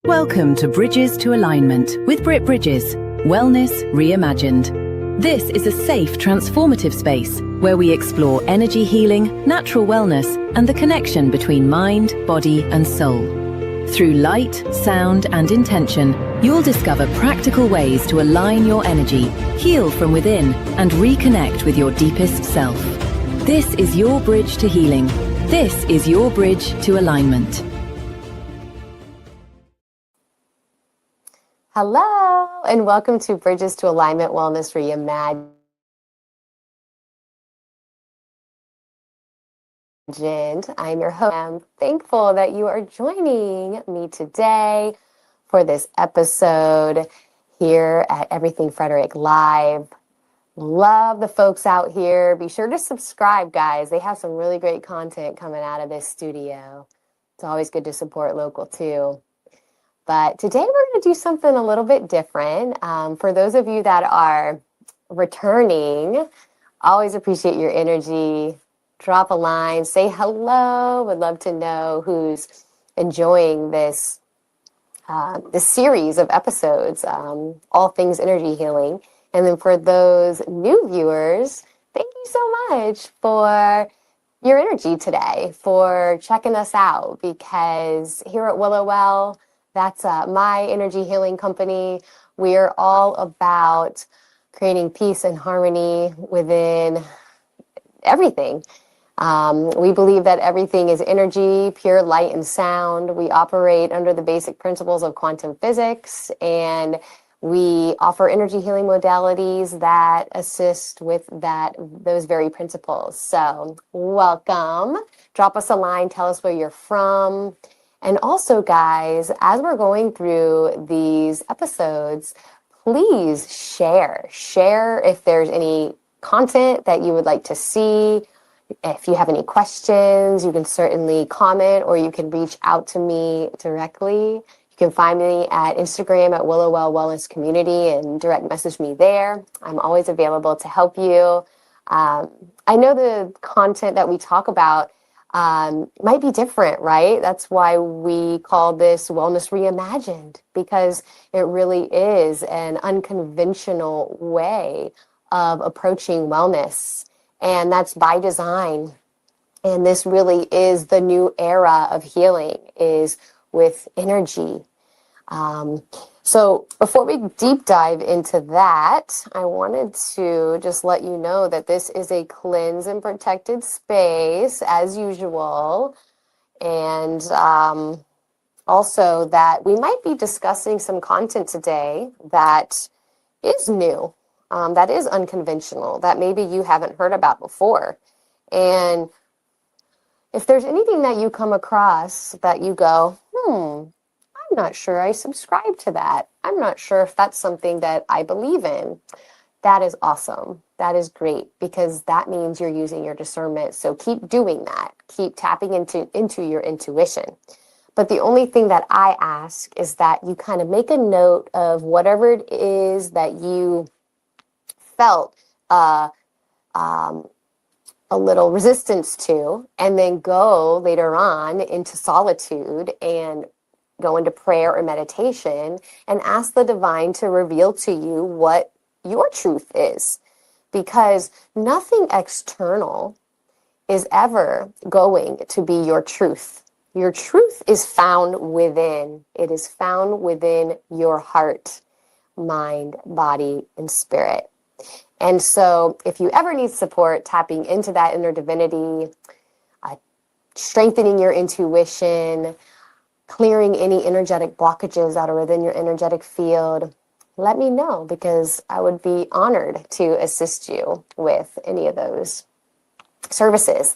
Welcome to Bridges to Alignment with Britt Bridges, Wellness Reimagined. This is a safe, transformative space where we explore energy healing, natural wellness, and the connection between mind, body, and soul. Through light, sound, and intention, you'll discover practical ways to align your energy, heal from within, and reconnect with your deepest self. This is your bridge to healing. This is your bridge to alignment. Hello, and welcome to Bridges to Alignment Wellness Reimagined. I'm your host. I'm thankful that you are joining me today for this episode here at Everything Frederick Live. Love the folks out here. Be sure to subscribe, guys. They have some really great content coming out of this studio. It's always good to support local too. But today we're going to do something a little bit different. For those of you that are returning, always appreciate your energy. Drop a line, say hello. Would love to know who's enjoying this series of episodes, all things energy healing. And then for those new viewers, thank you so much for your energy today, for checking us out, because here at Willow Well, that's my energy healing company. We're all about creating peace and harmony within everything. We believe that everything is energy, pure light and sound. We operate under the basic principles of quantum physics, and we offer energy healing modalities that assist with those very principles. So welcome. Drop us a line. Tell us where you're from. And also, guys, as we're going through these episodes, please share. Share if there's any content that you would like to see. If you have any questions, you can certainly comment, or you can reach out to me directly. You can find me at Instagram at Willow Well Wellness Community and direct message me there. I'm always available to help you. I know the content that we talk about might be different, right? That's why we call this Wellness Reimagined, because it really is an unconventional way of approaching wellness. And that's by design. And this really is the new era of healing, is with energy. So before we deep dive into that, I wanted to just let you know that this is a cleansed and protected space, as usual. And also that we might be discussing some content today that is new, that is unconventional, that maybe you haven't heard about before. And if there's anything that you come across that you go, I'm not sure I subscribe to that, I'm not sure if that's something that I believe in, that is awesome. That is great, because that means you're using your discernment. So keep doing that. Keep tapping into your intuition. But the only thing that I ask is that you kind of make a note of whatever it is that you felt a little resistance to, and then go later on into solitude and go into prayer or meditation and ask the divine to reveal to you what your truth is, because nothing external is ever going to be your truth. Your truth is found within. It is found within your heart, mind, body, and spirit. And so if you ever need support tapping into that inner divinity, strengthening your intuition, clearing any energetic blockages out of within your energetic field, let me know, because I would be honored to assist you with any of those services.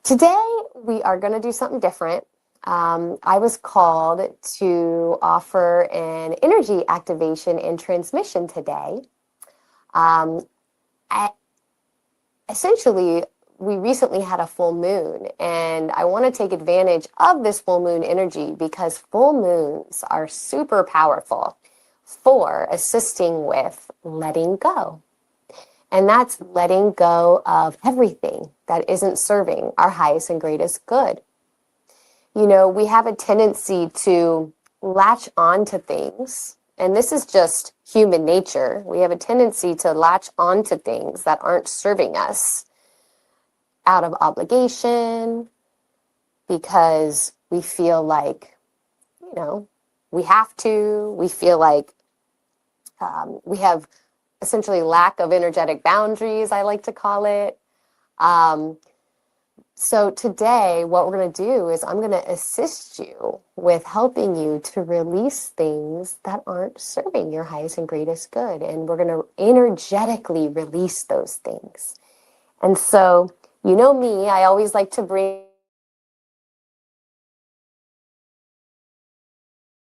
Today, we are going to do something different. I was called to offer an energy activation and transmission today. Essentially, we recently had a full moon, and I want to take advantage of this full moon energy because full moons are super powerful for assisting with letting go. And that's letting go of everything that isn't serving our highest and greatest good. You know, we have a tendency to latch on to things, and this is just human nature. We have a tendency to latch on to things that aren't serving us out of obligation, because we feel like, you know, we have to. We feel like we have essentially lack of energetic boundaries, I like to call it. So today, what we're going to do is I'm going to assist you with helping you to release things that aren't serving your highest and greatest good. And we're going to energetically release those things. And so, you know me, I always like to bring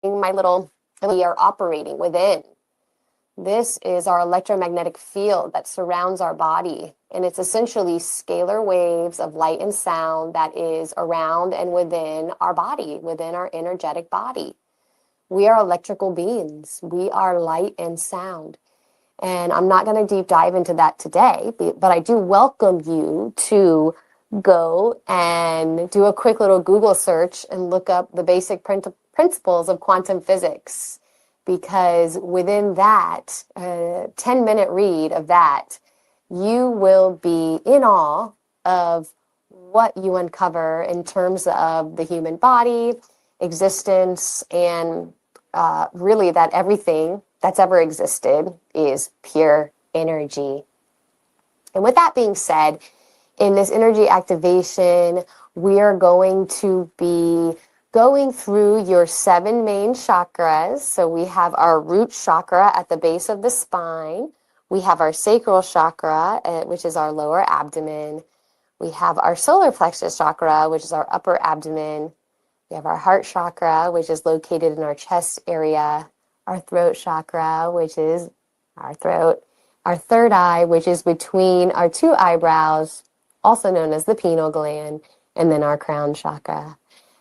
my little, we are operating within. This is our electromagnetic field that surrounds our body, and it's essentially scalar waves of light and sound that is around and within our body, within our energetic body. We are electrical beings. We are light and sound. And I'm not going to deep dive into that today, but I do welcome you to go and do a quick little Google search and look up the basic principles of quantum physics. Because within that 10-minute read of that, you will be in awe of what you uncover in terms of the human body, existence, and really that everything that's ever existed is pure energy. And with that being said, in this energy activation, we are going to be going through your 7 main chakras. So we have our root chakra at the base of the spine. We have our sacral chakra, which is our lower abdomen. We have our solar plexus chakra, which is our upper abdomen. We have our heart chakra, which is located in our chest area. Our throat chakra, which is our throat. Our third eye, which is between our 2 eyebrows, also known as the pineal gland. And then our crown chakra.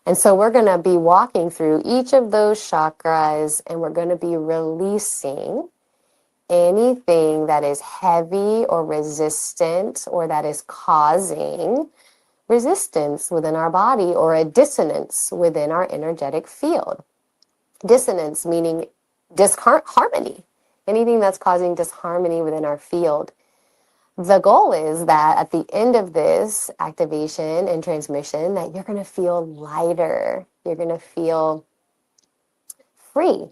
And so we're going to be walking through each of those chakras, and we're going to be releasing anything that is heavy or resistant, or that is causing resistance within our body, or a dissonance within our energetic field. Dissonance meaning disharmony, anything that's causing disharmony within our field. The goal is that at the end of this activation and transmission, that you're going to feel lighter. You're going to feel free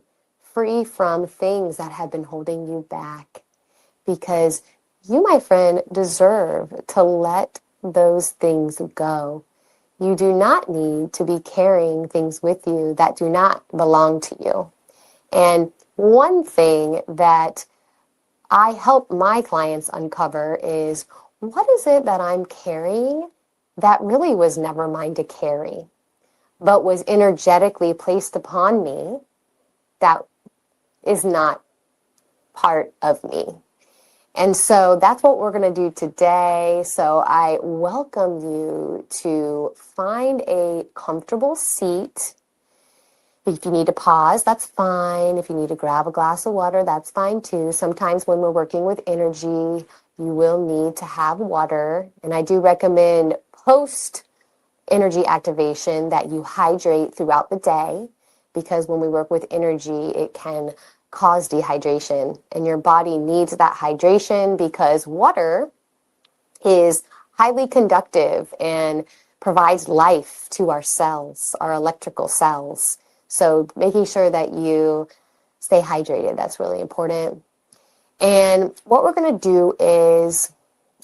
from things that have been holding you back. Because you, my friend, deserve to let those things go. You do not need to be carrying things with you that do not belong to you. And one thing that I help my clients uncover is, what is it that I'm carrying that really was never mine to carry, but was energetically placed upon me that is not part of me? And so that's what we're going to do today. So I welcome you to find a comfortable seat. If you need to pause, that's fine. If you need to grab a glass of water, that's fine too. Sometimes when we're working with energy, you will need to have water. And I do recommend post-energy activation that you hydrate throughout the day, because when we work with energy, it can cause dehydration. And your body needs that hydration because water is highly conductive and provides life to our cells, our electrical cells. So making sure that you stay hydrated, that's really important. And what we're going to do is,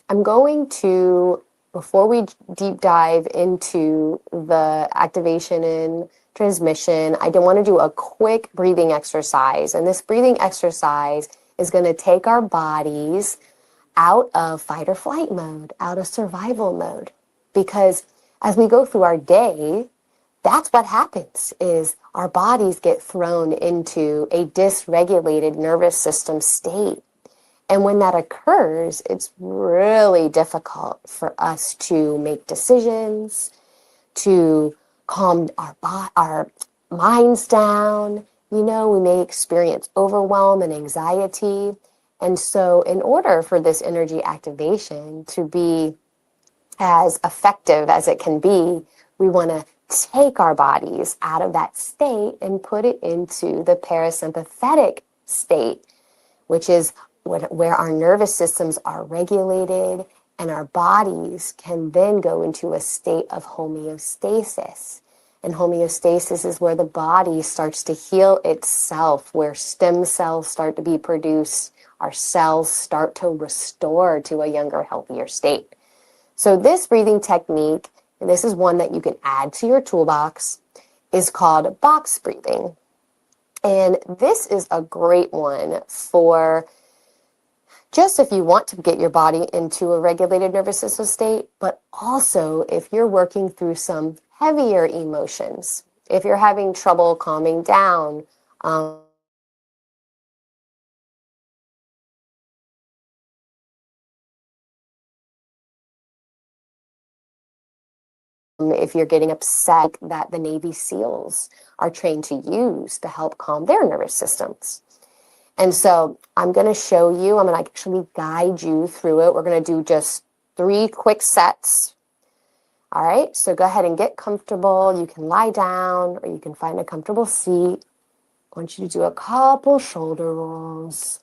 I'm going to, before we deep dive into the activation and transmission, I want to do a quick breathing exercise. And this breathing exercise is going to take our bodies out of fight or flight mode, out of survival mode. Because as we go through our day, that's what happens, is our bodies get thrown into a dysregulated nervous system state. And when that occurs, it's really difficult for us to make decisions, to calm our minds down. We may experience overwhelm and anxiety. And so in order for this energy activation to be as effective as it can be, we want to take our bodies out of that state and put it into the parasympathetic state, which is where our nervous systems are regulated and our bodies can then go into a state of homeostasis. And homeostasis is where the body starts to heal itself, where stem cells start to be produced, our cells start to restore to a younger, healthier state. So this breathing technique, and this is one that you can add to your toolbox, is called box breathing. And this is a great one for just if you want to get your body into a regulated nervous system state, but also if you're working through some heavier emotions, if you're having trouble calming down, if you're getting upset that the Navy SEALs are trained to use to help calm their nervous systems. And so I'm going to show you, I'm going to actually guide you through it. We're going to do just 3 quick sets. All right, so go ahead and get comfortable. You can lie down or you can find a comfortable seat. I want you to do a couple shoulder rolls.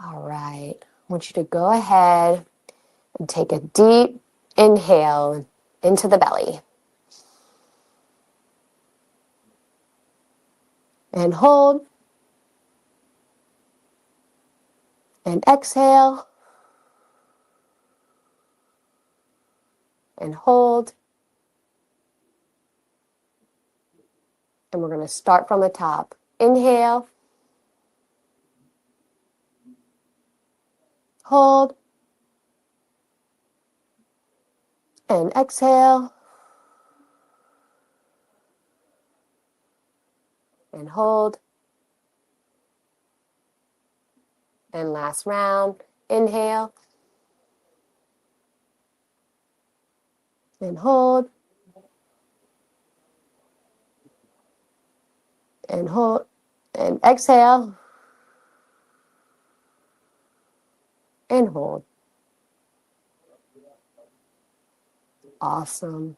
All right, I want you to go ahead and take a deep inhale into the belly. And hold. And exhale. And hold. And we're going to start from the top. Inhale. Hold. And exhale. And hold. And last round. Inhale. And hold. And hold. And exhale. And hold. Awesome.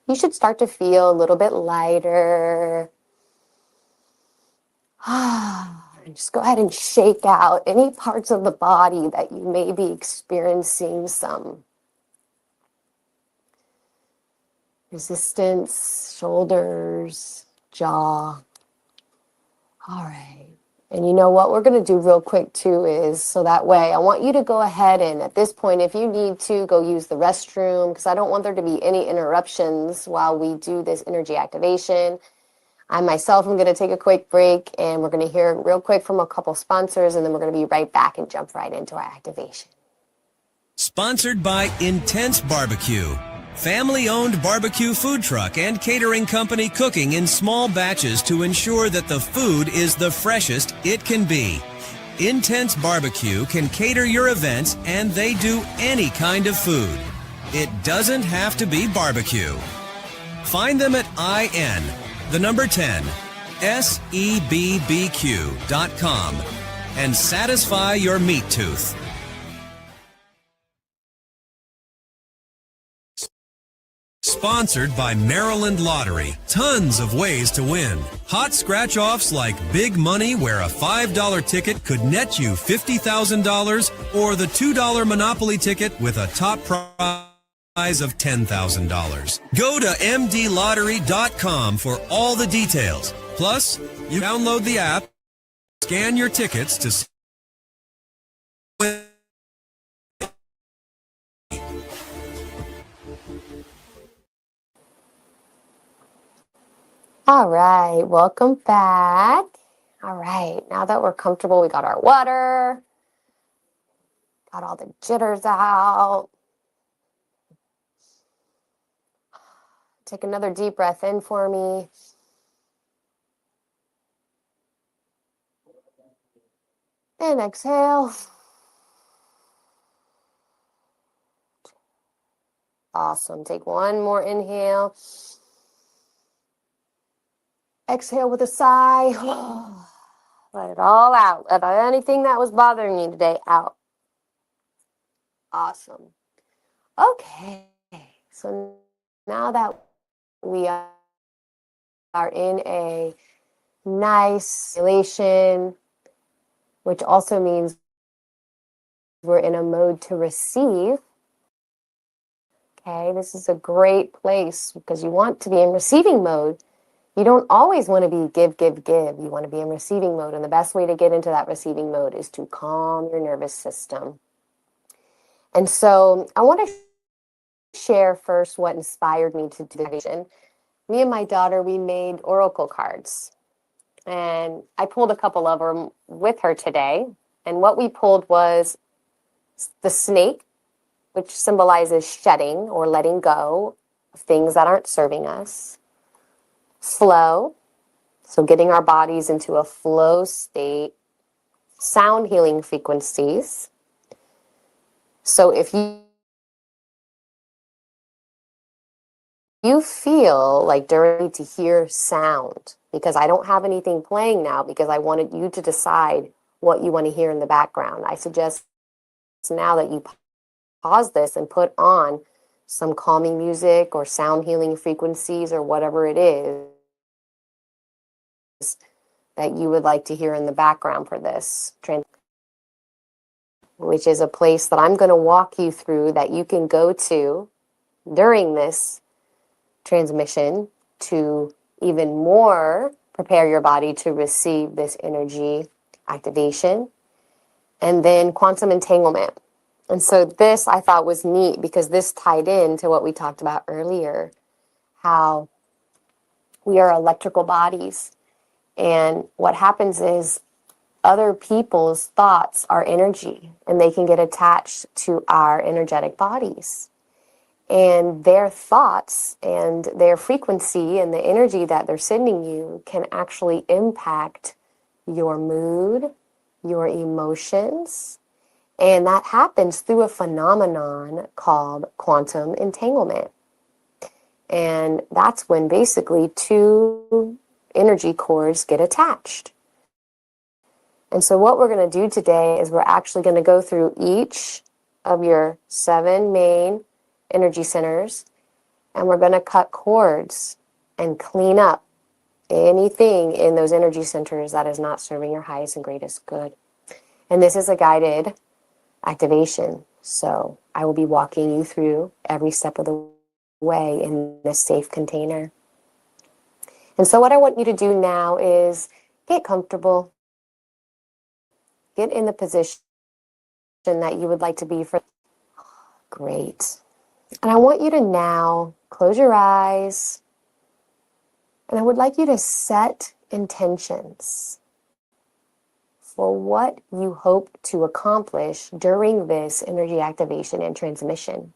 You should start to feel a little bit lighter. And just go ahead and shake out any parts of the body that you may be experiencing some resistance, shoulders, jaw. All right. And you know what we're going to do real quick too is, so that way I want you to go ahead and at this point, if you need to, go use the restroom, because I don't want there to be any interruptions while we do this energy activation. I myself am going to take a quick break and we're going to hear real quick from a couple sponsors and then we're going to be right back and jump right into our activation. Sponsored by Intense Barbecue, family-owned barbecue food truck and catering company cooking in small batches to ensure that the food is the freshest it can be. Intense Barbecue can cater your events and they do any kind of food. It doesn't have to be barbecue. Find them at sebbq.com and satisfy your meat tooth. Sponsored by Maryland Lottery. Tons of ways to win. Hot scratch-offs like big money where a $5 ticket could net you $50,000 or the $2 Monopoly ticket with a top prize of $10,000. Go to mdlottery.com for all the details. Plus, you download the app, scan your tickets to All right, welcome back. All right, now that we're comfortable, we got our water, got all the jitters out. Take another deep breath in for me. And exhale. Awesome. Take one more inhale. Exhale with a sigh. Let it all out. Let anything that was bothering you today out. Awesome. Okay. So now that we are in a nice elation, which also means we're in a mode to receive. Okay, this is a great place because you want to be in receiving mode. You don't always want to be give, give, give. You want to be in receiving mode. And the best way to get into that receiving mode is to calm your nervous system. And so I want to share first what inspired me to do the vision. Me and my daughter, we made oracle cards. And I pulled a couple of them with her today. And what we pulled was the snake, which symbolizes shedding or letting go of things that aren't serving us. Flow, so getting our bodies into a flow state. Sound healing frequencies. So if you feel like during to hear sound, because I don't have anything playing now because I wanted you to decide what you want to hear in the background. I suggest now that you pause this and put on some calming music or sound healing frequencies or whatever it is that you would like to hear in the background for this, which is a place that I'm going to walk you through that you can go to during this transmission to even more prepare your body to receive this energy activation. And then quantum entanglement. And so this I thought was neat because this tied into what we talked about earlier, how we are electrical bodies. And what happens is other people's thoughts are energy and they can get attached to our energetic bodies. And their thoughts and their frequency and the energy that they're sending you can actually impact your mood, your emotions. And that happens through a phenomenon called quantum entanglement. And that's when basically two energy cords get attached. And so what we're going to do today is we're actually going to go through each of your 7 main energy centers, and we're going to cut cords and clean up anything in those energy centers that is not serving your highest and greatest good. And this is a guided activation. So I will be walking you through every step of the way in this safe container. And so what I want you to do now is get comfortable. Get in the position that you would like to be for. Great. And I want you to now close your eyes. And I would like you to set intentions for what you hope to accomplish during this energy activation and transmission.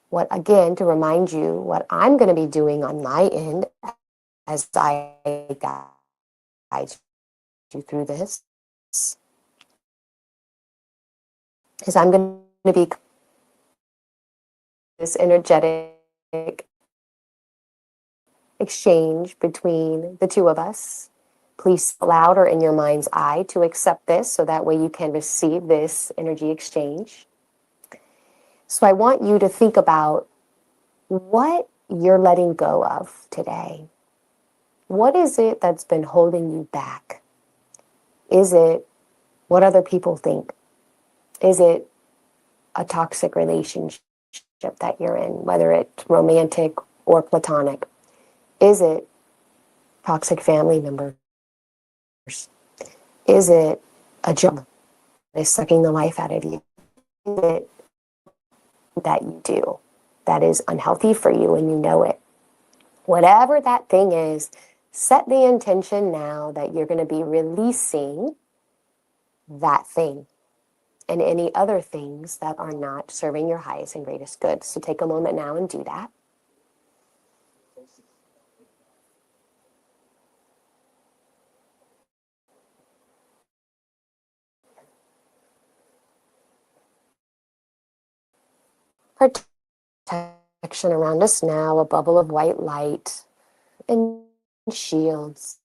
What, again, to remind you, what I'm going to be doing on my end as I guide you through this is I'm going to be this energetic exchange between the two of us. Please louder in your mind's eye to accept this so that way you can receive this energy exchange. So I want you to think about what you're letting go of today. What is it that's been holding you back? Is it what other people think? Is it a toxic relationship that you're in, whether it's romantic or platonic? Is it toxic family members? Is it a job that is sucking the life out of you? Is it that you do that is unhealthy for you and you know it? Whatever that thing is, set the intention now that you're going to be releasing that thing and any other things that are not serving your highest and greatest good. So take a moment now and do that. Protection around us now, a bubble of white light and shields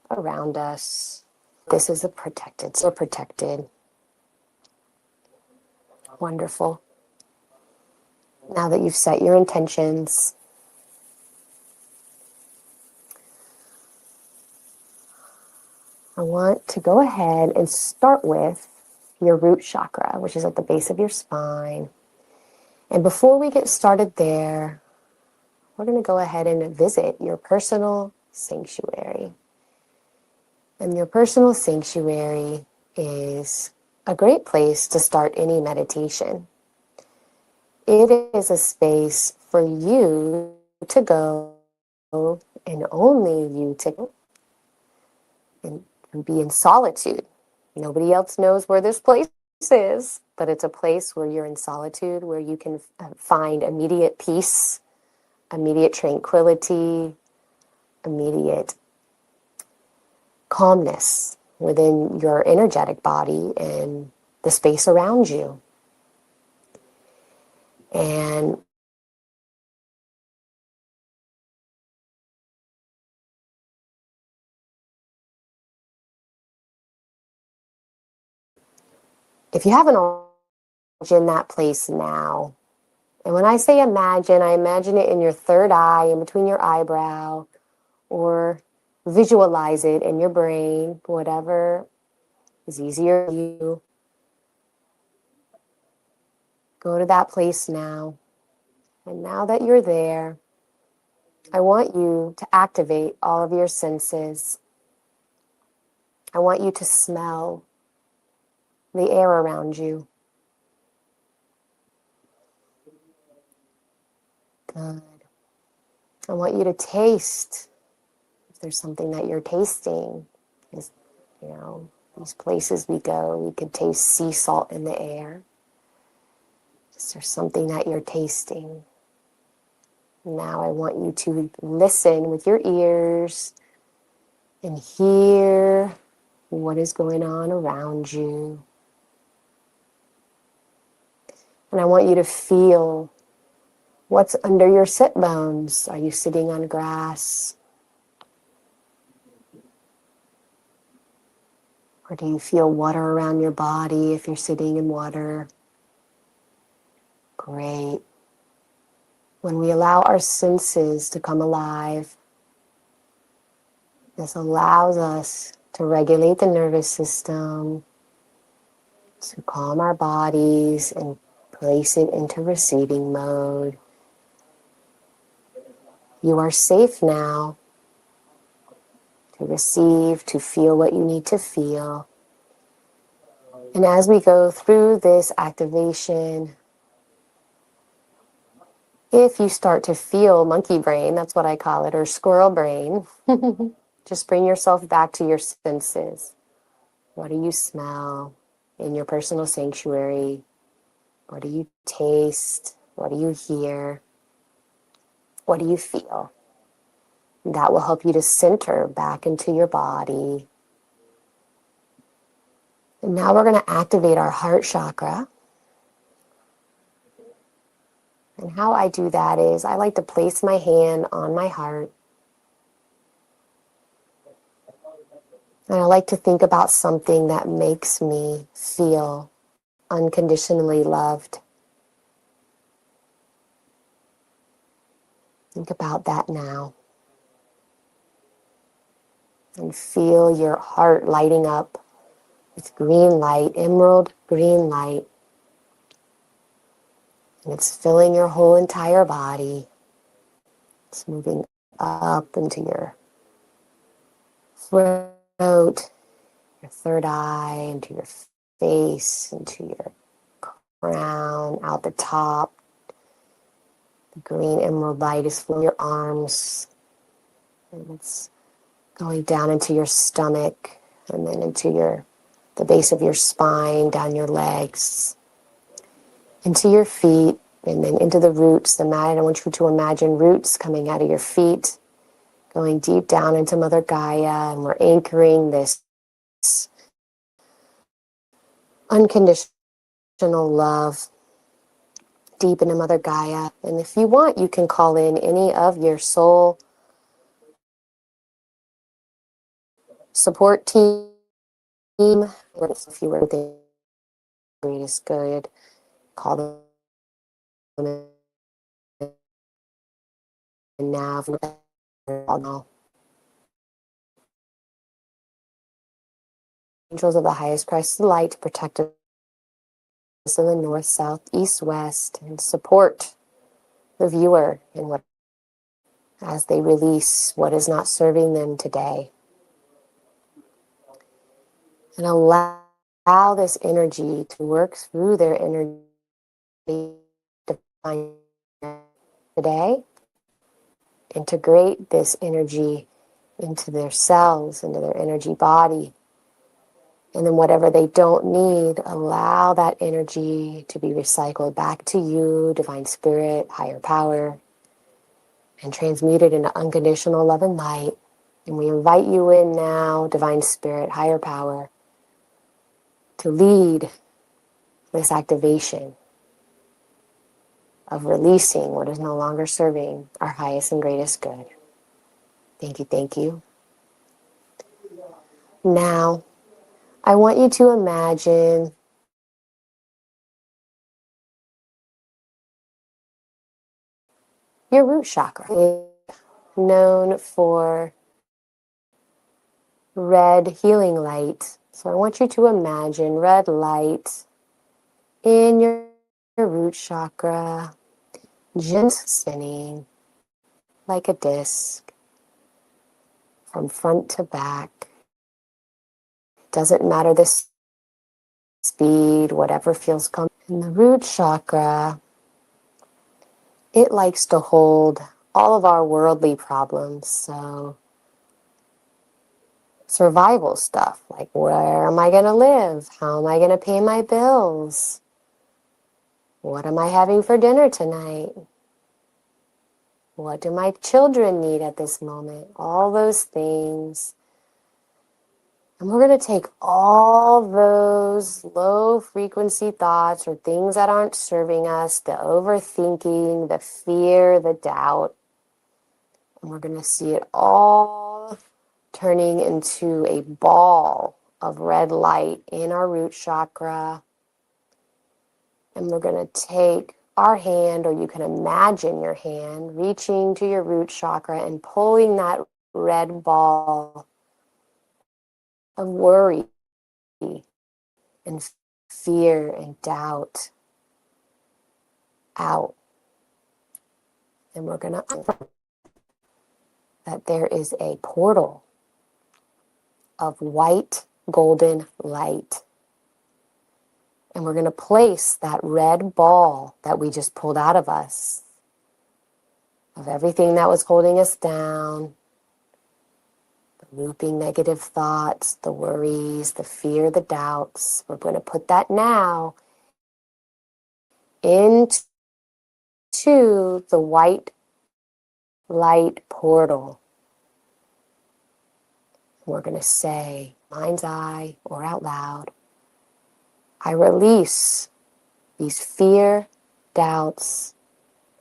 around us. This is a protected, so protected. Wonderful. Now that you've set your intentions, I want to go ahead and start with your root chakra, which is at the base of your spine. And before we get started there, we're going to go ahead and visit your personal sanctuary. And your personal sanctuary is a great place to start any meditation. It is a space for you to go and only you to go and be in solitude. Nobody else knows where this place is, but it's a place where you're in solitude, where you can find immediate peace, immediate tranquility, immediate calmness within your energetic body and the space around you. And if you haven't imagined that place now, and when I say imagine, I imagine it in your third eye, in between your eyebrow, or visualize it in your brain, whatever is easier for you. Go to that place now. And now that you're there, I want you to activate all of your senses. I want you to smell the air around you. Good. I want you to taste. If there's something that you're tasting, is, these places we go, we could taste sea salt in the air. Is there something that you're tasting? Now I want you to listen with your ears and hear what is going on around you. And I want you to feel what's under your sit bones. Are you sitting on grass? Or do you feel water around your body if you're sitting in water? Great. When we allow our senses to come alive, this allows us to regulate the nervous system, to calm our bodies and place it into receiving mode. You are safe now to receive, to feel what you need to feel. And as we go through this activation, if you start to feel monkey brain, that's what I call it, or squirrel brain, just bring yourself back to your senses. What do you smell in your personal sanctuary? What do you taste? What do you hear? What do you feel? That will help you to center back into your body. And now we're going to activate our heart chakra. And how I do that is I like to place my hand on my heart. And I like to think about something that makes me feel unconditionally loved. Think about that now. And feel your heart lighting up with green light, emerald green light. And it's filling your whole entire body. It's moving up into your throat, your third eye, into your face, into your crown, out the top, Green emerald light is from your arms, and it's going down into your stomach, and then into the base of your spine, down your legs, into your feet, and then into the roots. I want you to imagine roots coming out of your feet, going deep down into Mother Gaia, and we're anchoring this unconditional love deep into Mother Gaia. And if you want, you can call in any of your soul support team. If you were the greatest good, call them in now. Angels of the highest Christ of light to protect us in the north, south, east, west, and support the viewer in what as they release what is not serving them today. And allow this energy to work through their energy to find today. Integrate this energy into their cells, into their energy body. And then whatever they don't need, allow that energy to be recycled back to you, Divine Spirit, higher power, and transmuted into unconditional love and light. And we invite you in now, Divine Spirit, higher power, to lead this activation of releasing what is no longer serving our highest and greatest good. Thank you, thank you. Now, I want you to imagine your root chakra, known for red healing light. So I want you to imagine red light in your root chakra, gently spinning like a disc from front to back. Doesn't matter the speed, whatever feels comfortable. And the root chakra, it likes to hold all of our worldly problems. So survival stuff, like where am I going to live? How am I going to pay my bills? What am I having for dinner tonight? What do my children need at this moment? All those things. And we're going to take all those low frequency thoughts or things that aren't serving us, the overthinking, the fear, the doubt, and we're going to see it all turning into a ball of red light in our root chakra. And we're going to take our hand, or you can imagine your hand, reaching to your root chakra and pulling that red ball of worry and fear and doubt out. And we're going to that there is a portal of white golden light. And we're going to place that red ball that we just pulled out of us, of everything that was holding us down, the looping negative thoughts, the worries, the fear, the doubts. We're going to put that now into the white light portal. We're going to say, mind's eye or out loud, I release these fear, doubts,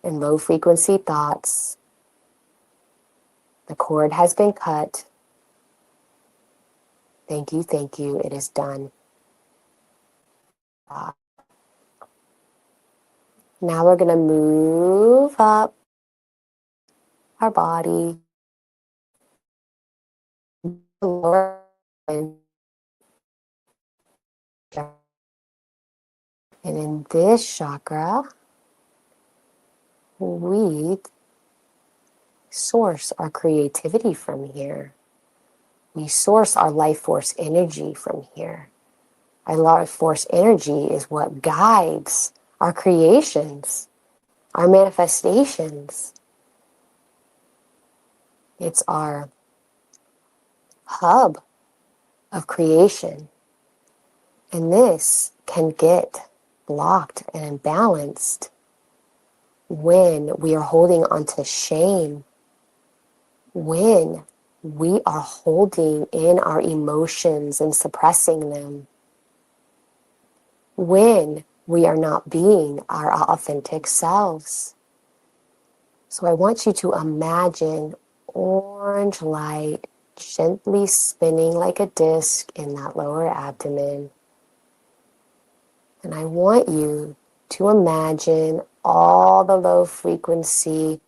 and low frequency thoughts. The cord has been cut. Thank you, it is done. Now we're going to move up our body. And in this chakra, we source our creativity from here. We source our life force energy from here. Our life force energy is what guides our creations, our manifestations. It's our hub of creation. And this can get blocked and imbalanced when we are holding onto shame, when we are holding in our emotions and suppressing them, when we are not being our authentic selves. So I want you to imagine orange light gently spinning like a disc in that lower abdomen. And I want you to imagine all the low frequency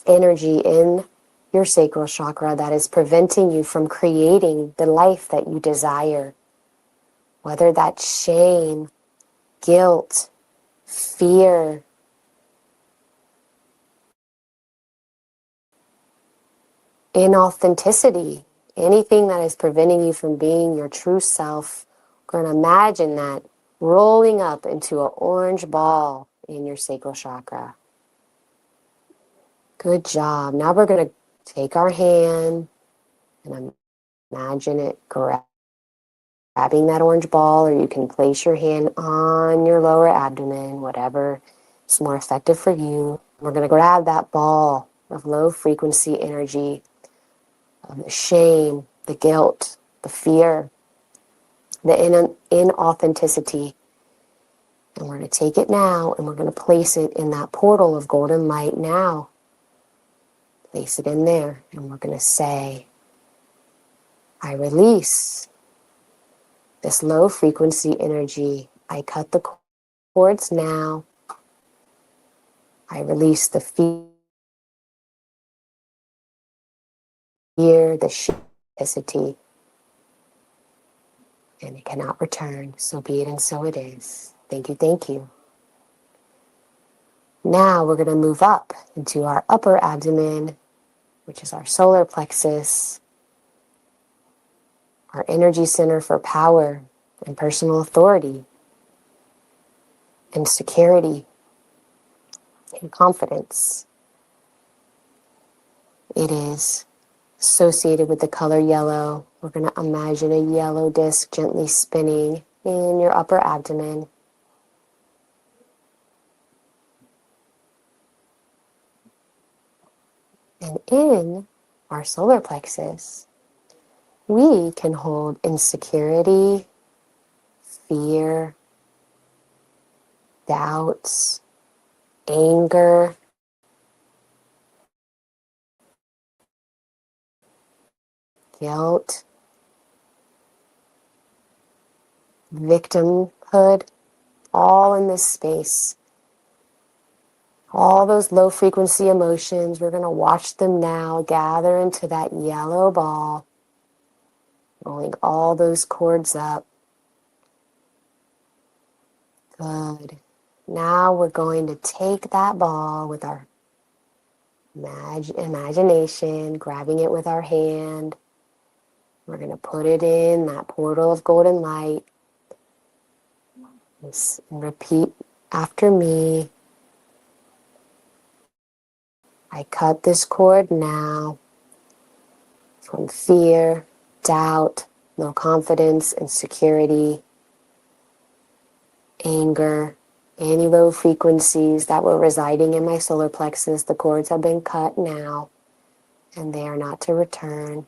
energy in your sacral chakra that is preventing you from creating the life that you desire. Whether that's shame, guilt, fear, inauthenticity, anything that is preventing you from being your true self. We're going to imagine that rolling up into an orange ball in your sacral chakra. Good job. Now we're going to take our hand and imagine it grabbing that orange ball, or you can place your hand on your lower abdomen, whatever is more effective for you. We're going to grab that ball of low frequency energy, of the shame, the guilt, the fear, the inauthenticity. And we're going to take it now and we're going to place it in that portal of golden light now. Place it in there and we're going to say, I release this low frequency energy. I cut the cords now. I release the fear, the shame, and it cannot return. So be it and so it is. Thank you, thank you. Now we're going to move up into our upper abdomen, which is our solar plexus, our energy center for power and personal authority and security and confidence. It is associated with the color yellow. We're going to imagine a yellow disc gently spinning in your upper abdomen. And in our solar plexus, we can hold insecurity, fear, doubts, anger, guilt, victimhood, all in this space. All those low frequency emotions, we're going to watch them now gather into that yellow ball, rolling all those cords up. Good. Now we're going to take that ball with our imagination, grabbing it with our hand. We're going to put it in that portal of golden light. And repeat after me. I cut this cord now from fear, doubt, low confidence, insecurity, anger, any low frequencies that were residing in my solar plexus. The cords have been cut now, and they are not to return.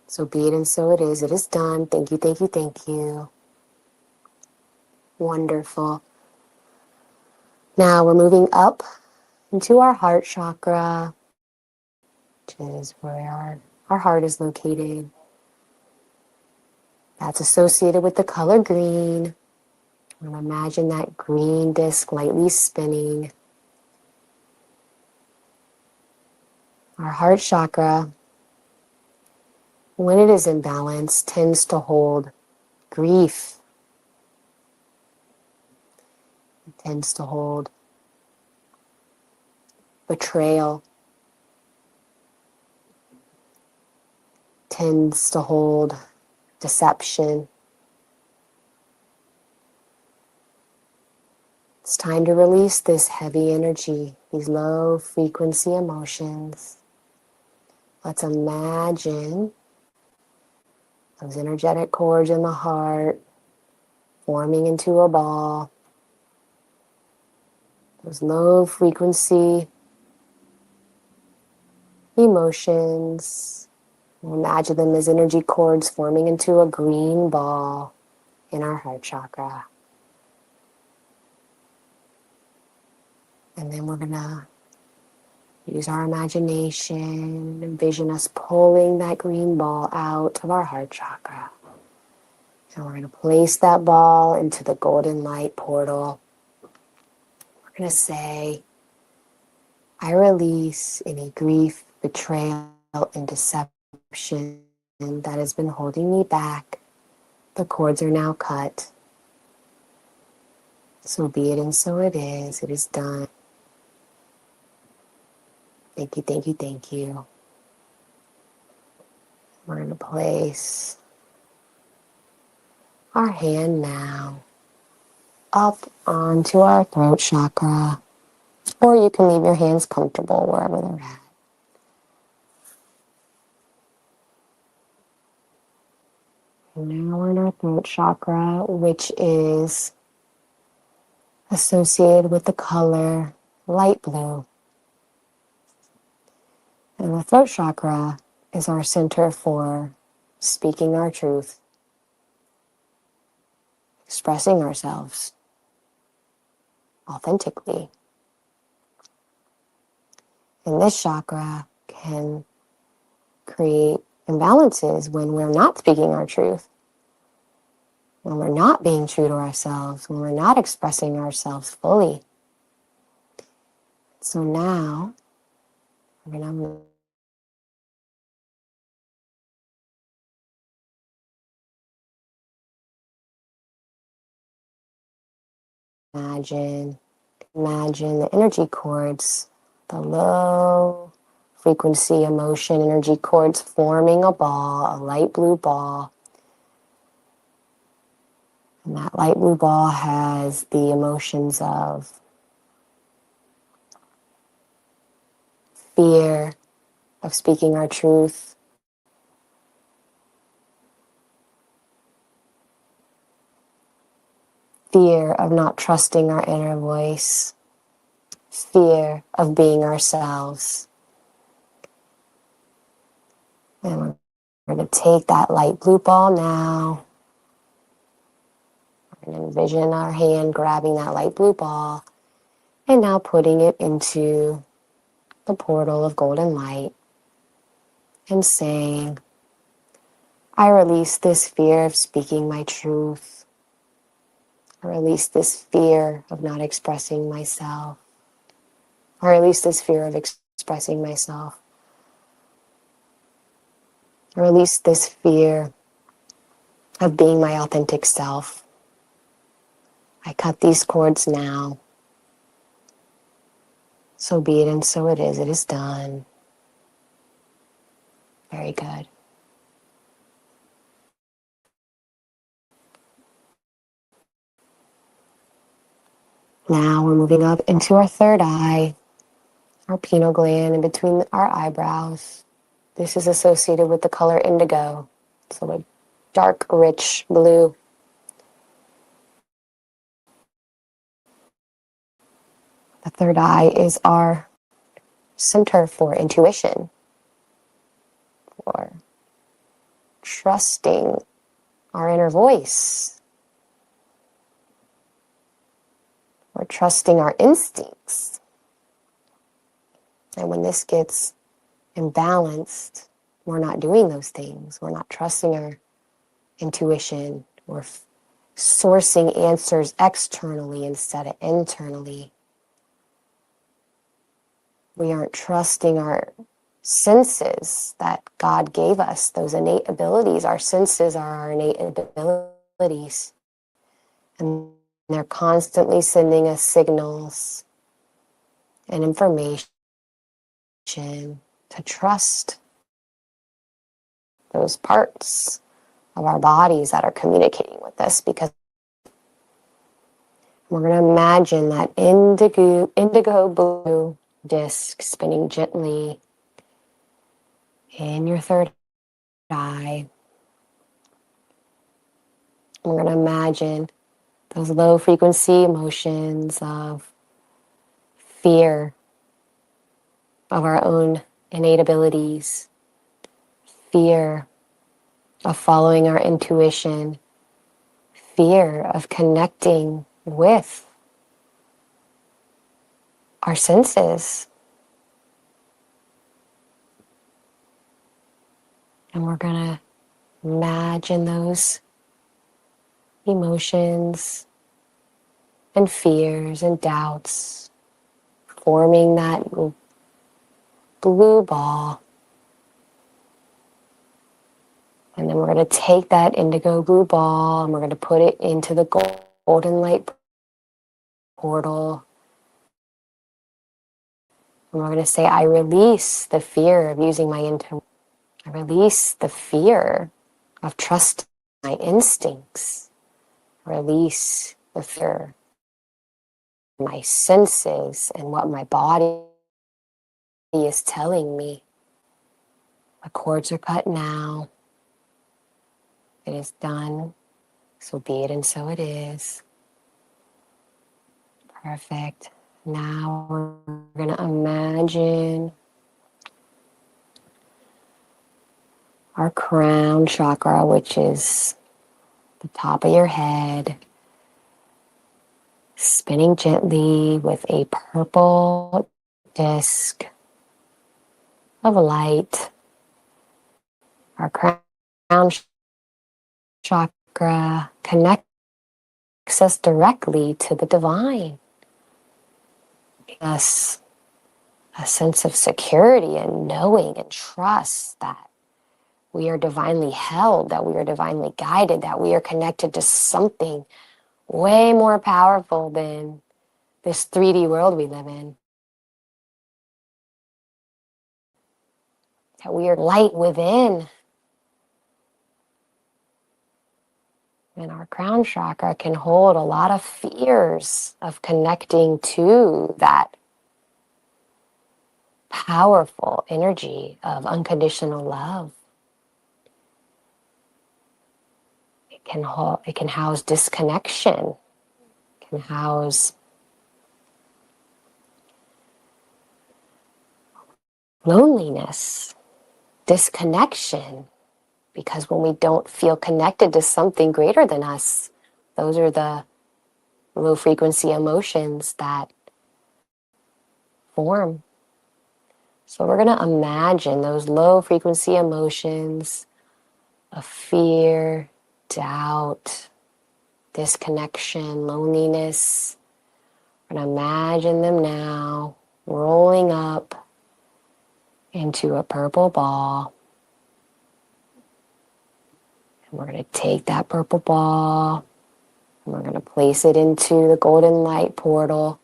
So be it and so it is. It is done. Thank you, thank you, thank you. Wonderful. Now we're moving up into our heart chakra, which is where our heart is located. That's associated with the color green. And imagine that green disc lightly spinning. Our heart chakra, when it is in balance, tends to hold grief. It tends to hold betrayal. Tends to hold deception. It's time to release this heavy energy, these low frequency emotions. Let's imagine those energetic cords in the heart forming into a ball. Those low frequency emotions, we'll imagine them as energy cords forming into a green ball in our heart chakra. And then we're going to use our imagination, envision us pulling that green ball out of our heart chakra. And we're going to place that ball into the golden light portal. We're going to say, I release any grief, betrayal, and deception that has been holding me back. The cords are now cut. So be it and so it is. It is done. Thank you, thank you, thank you. We're going to place our hand now up onto our throat chakra, or you can leave your hands comfortable wherever they're at. And now we're in our throat chakra, which is associated with the color light blue. And the throat chakra is our center for speaking our truth, expressing ourselves authentically. And this chakra can create imbalances when we're not speaking our truth, when we're not being true to ourselves, when we're not expressing ourselves fully. So now, we're going to imagine the energy cords, the low frequency emotion energy cords forming a ball, a light blue ball. And that light blue ball has the emotions of fear of speaking our truth, fear of not trusting our inner voice, fear of being ourselves. And we're going to take that light blue ball now. We're going to envision our hand grabbing that light blue ball and now putting it into the portal of golden light and saying, I release this fear of speaking my truth. I release this fear of not expressing myself. I release this fear of expressing myself. I release this fear of being my authentic self. I cut these cords now. So be it and so it is. It is done. Very good. Now we're moving up into our third eye, our pineal gland in between our eyebrows. This is associated with the color indigo, so a dark, rich blue. The third eye is our center for intuition, for trusting our inner voice, for trusting our instincts. And when this gets imbalanced, we're not doing those things. We're not trusting our intuition. We're sourcing answers externally instead of internally. We aren't trusting our senses that God gave us, those innate abilities. Our senses are our innate abilities. And they're constantly sending us signals and information to trust those parts of our bodies that are communicating with us, because We're going to imagine that indigo blue disc spinning gently in your third eye. We're going to imagine those low frequency emotions of fear of our own innate abilities, fear of following our intuition, fear of connecting with our senses. And we're going to imagine those emotions and fears and doubts forming that blue ball. And then we're going to take that indigo blue ball and we're going to put it into the golden light portal. And we're going to say, I release the fear of using my intuition. I release the fear of trusting my instincts. I release the fear of my senses and what my body is telling me. The cords are cut now. It is done. So be it and so it is. Perfect. Now we're going to imagine our crown chakra, which is the top of your head, spinning gently with a purple disc of light. Our crown chakra connects us directly to the divine. Us a sense of security and knowing and trust that we are divinely held, that we are divinely guided, that we are connected to something way more powerful than this 3D world we live in. That we are light within. And our crown chakra can hold a lot of fears of connecting to that powerful energy of unconditional love. It can house disconnection. It can house loneliness, disconnection. Because when we don't feel connected to something greater than us, those are the low frequency emotions that form. So we're going to imagine those low frequency emotions of fear, doubt, disconnection, loneliness. We're going to imagine them now rolling up into a purple ball. And we're going to take that purple ball and we're going to place it into the golden light portal.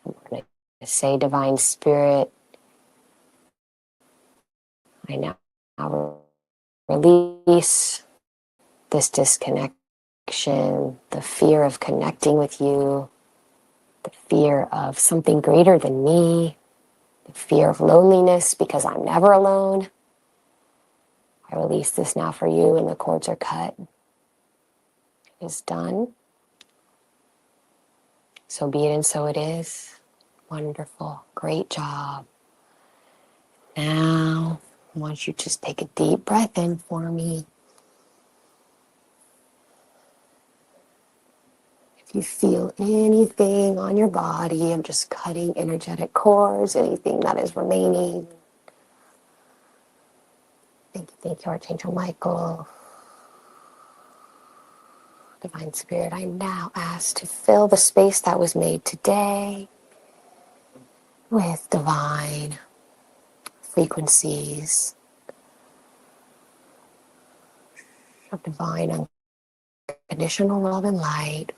And we're going to say, Divine Spirit, I now release this disconnection, the fear of connecting with you, the fear of something greater than me, the fear of loneliness because I'm never alone. I release this now for you and the cords are cut. It is done. So be it and so it is. Wonderful. Great job. Now, I want you to just take a deep breath in for me. If you feel anything on your body, I'm just cutting energetic cords, anything that is remaining. Thank you, Archangel Michael. Divine Spirit, I now ask to fill the space that was made today with divine frequencies of divine unconditional love and light.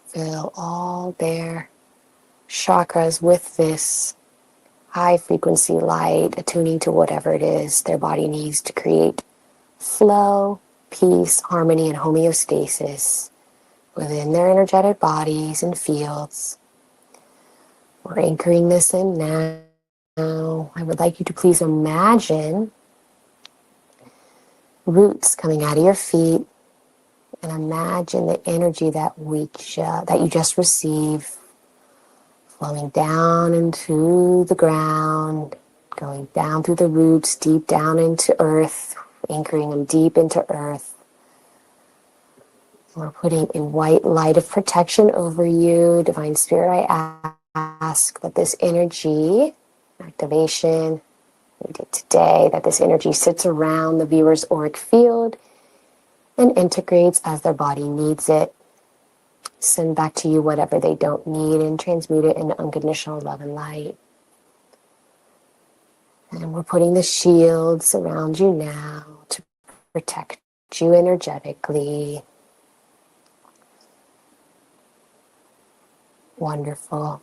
Fill all their chakras with this high frequency light, attuning to whatever it is their body needs to create flow, peace, harmony, and homeostasis within their energetic bodies and fields. We're anchoring this in now. I would like you to please imagine roots coming out of your feet, and imagine the energy that you just received flowing down into the ground, going down through the roots, deep down into earth, anchoring them deep into earth. We're putting a white light of protection over you. Divine Spirit, I ask that this energy, activation we did today, that this energy sits around the viewer's auric field and integrates as their body needs it. Send back to you whatever they don't need and transmute it into unconditional love and light. And we're putting the shields around you now to protect you energetically. Wonderful.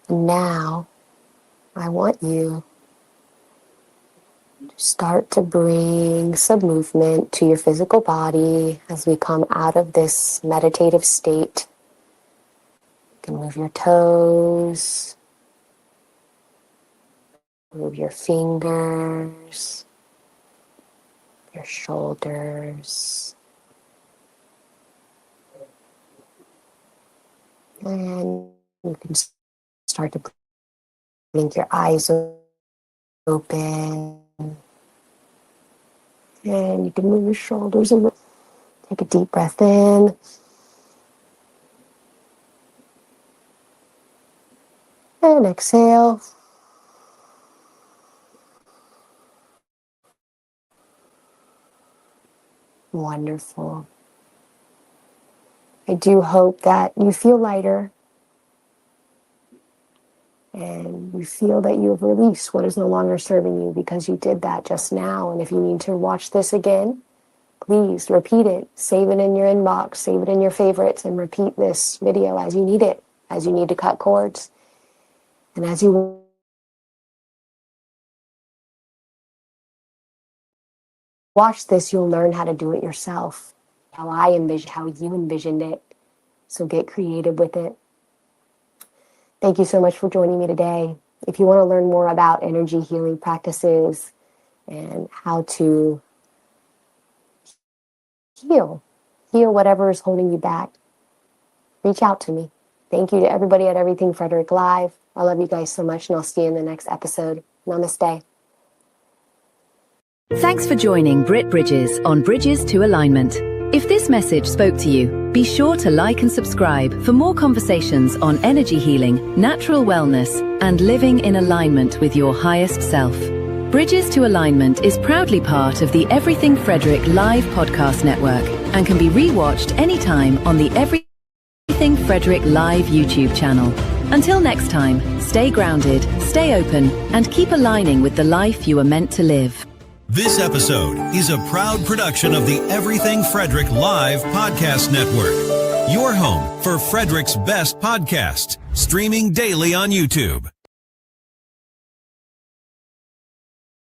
Now, I want you to start to bring some movement to your physical body as we come out of this meditative state. You can move your toes, move your fingers, your shoulders, and you can start to blink your eyes open. And you can move your shoulders and take a deep breath in. And exhale. Wonderful. I do hope that you feel lighter and you feel that you have released what is no longer serving you because you did that just now. And if you need to watch this again, please repeat it. Save it in your inbox, save it in your favorites, and repeat this video as you need it, as you need to cut cords. And as you watch this, you'll learn how to do it yourself, how you envisioned it. So get creative with it. Thank you so much for joining me today. If you want to learn more about energy healing practices and how to heal whatever is holding you back, reach out to me. Thank you to everybody at Everything Frederick Live. I love you guys so much, and I'll see you in the next episode. Namaste. Thanks for joining Britt Bridges on Bridges to Alignment. If this message spoke to you, be sure to like and subscribe for more conversations on energy healing, natural wellness, and living in alignment with your highest self. Bridges to Alignment is proudly part of the Everything Frederick Live podcast network and can be rewatched anytime on the Everything Frederick Live YouTube channel. Until next time, stay grounded, stay open, and keep aligning with the life you are meant to live. This episode is a proud production of the Everything Frederick Live Podcast Network, your home for Frederick's best podcasts, streaming daily on YouTube.